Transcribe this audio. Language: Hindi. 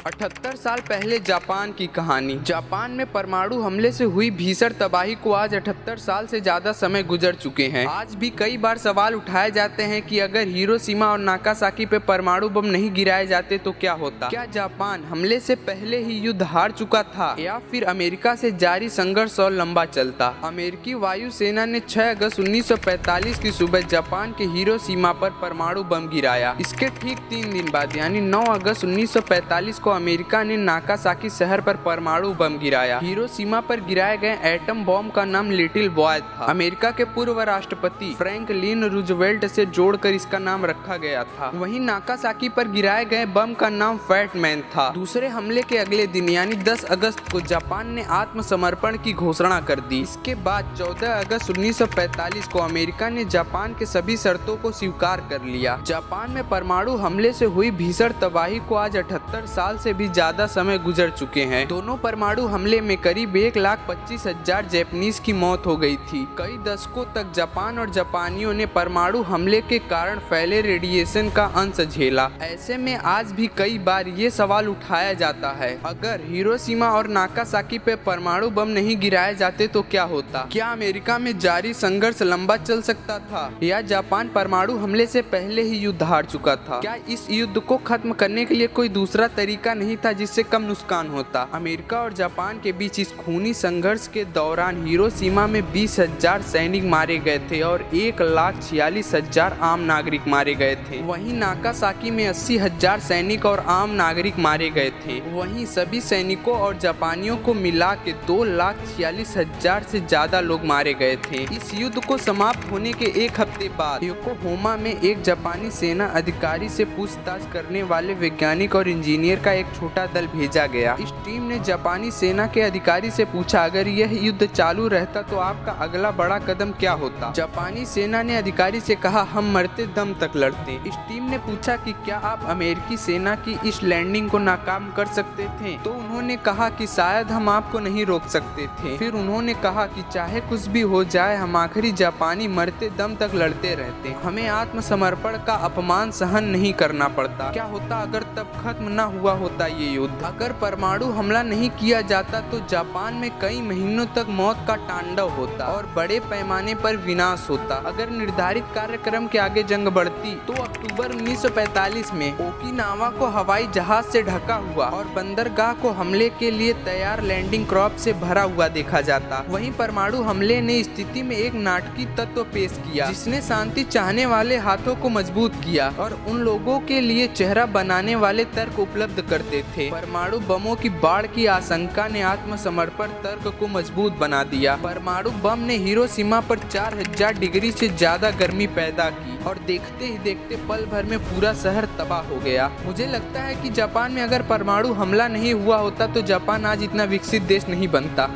78 साल पहले जापान की कहानी। जापान में परमाणु हमले से हुई भीषण तबाही को आज 78 साल से ज्यादा समय गुजर चुके हैं। आज भी कई बार सवाल उठाए जाते हैं कि अगर हिरोशिमा और नागासाकी पे परमाणु बम नहीं गिराए जाते तो क्या होता। क्या जापान हमले से पहले ही युद्ध हार चुका था या फिर अमेरिका से जारी संघर्ष और लंबा चलता। अमेरिकी वायुसेना ने 6 अगस्त 1945 की सुबह जापान के हिरोशिमा पर परमाणु बम गिराया। इसके ठीक 3 दिन बाद यानी 9 अगस्त 1945 को अमेरिका ने नागासाकी शहर पर परमाणु बम गिराया। हिरोशिमा पर गिराए गए एटम बम का नाम लिटिल बॉय था। अमेरिका के पूर्व राष्ट्रपति फ्रैंकलिन रूजवेल्ट से जोड़कर इसका नाम रखा गया था। वहीं नागासाकी पर गिराए गए बम का नाम फैट मैन था। दूसरे हमले के अगले दिन यानी 10 अगस्त को जापान ने आत्मसमर्पण की घोषणा कर दी। इसके बाद 14 अगस्त 1945 को अमेरिका ने जापान के सभी शर्तों को स्वीकार कर लिया। जापान में परमाणु हमले से हुई भीषण तबाही को आज 78 साल से भी ज्यादा समय गुजर चुके हैं। दोनों परमाणु हमले में करीब 1,25,000 जापानीज की मौत हो गई थी। कई दशकों तक जापान और जापानियों ने परमाणु हमले के कारण फैले रेडिएशन का अंश झेला। ऐसे में आज भी कई बार ये सवाल उठाया जाता है, अगर हिरोशिमा और नागासाकी पे परमाणु बम नहीं गिराए जाते तो क्या होता। क्या अमेरिका में जारी संघर्ष लंबा चल सकता था या जापान परमाणु हमले से पहले ही युद्ध हार चुका था। क्या इस युद्ध को खत्म करने के लिए कोई दूसरा तरीका नहीं था जिससे कम नुकसान होता। अमेरिका और जापान के बीच इस खूनी संघर्ष के दौरान हिरोशिमा में 20,000 सैनिक मारे गए थे और 1,46,000 आम नागरिक मारे गए थे। वहीं नागासाकी में 80,000 सैनिक और आम नागरिक मारे गए थे। वहीं सभी सैनिकों और जापानियों को मिला के 2,46,000 से ज्यादा लोग मारे गए थे। इस युद्ध को समाप्त होने के एक हफ्ते बाद योकोहामा में एक जापानी सेना अधिकारी से पूछताछ करने वाले वैज्ञानिक और इंजीनियर का एक छोटा दल भेजा गया। इस टीम ने जापानी सेना के अधिकारी से पूछा, अगर यह युद्ध चालू रहता तो आपका अगला बड़ा कदम क्या होता। जापानी सेना ने अधिकारी से कहा, हम मरते दम तक लड़ते। इस टीम ने पूछा कि क्या आप अमेरिकी सेना की इस लैंडिंग को नाकाम कर सकते थे। तो उन्होंने कहा कि शायद हम आपको नहीं रोक सकते थे। फिर उन्होंने कहा कि चाहे कुछ भी हो जाए, हम आखिरी जापानी मरते दम तक लड़ते रहते। हमें आत्मसमर्पण का अपमान सहन नहीं करना पड़ता। क्या होता अगर तब खत्म न हुआ होता ये युद्ध। अगर परमाणु हमला नहीं किया जाता तो जापान में कई महीनों तक मौत का तांडव होता और बड़े पैमाने पर विनाश होता। अगर निर्धारित कार्यक्रम के आगे जंग बढ़ती तो अक्टूबर 1945 में ओकिनावा को हवाई जहाज से ढका हुआ और बंदरगाह को हमले के लिए तैयार लैंडिंग क्राफ्ट से भरा हुआ देखा जाता। वहीं परमाणु हमले ने स्थिति में एक नाटकीय तत्व पेश किया जिसने शांति चाहने वाले हाथों को मजबूत किया और उन लोगों के लिए चेहरा बनाने वाले तर्क उपलब्ध करते थे। परमाणु बमों की बाढ़ की आशंका ने आत्मसमर्पण तर्क को मजबूत बना दिया। परमाणु बम ने हिरोशिमा पर 4,000 डिग्री से ज्यादा गर्मी पैदा की और देखते ही देखते पल भर में पूरा शहर तबाह हो गया। मुझे लगता है कि जापान में अगर परमाणु हमला नहीं हुआ होता तो जापान आज इतना विकसित देश नहीं बनता।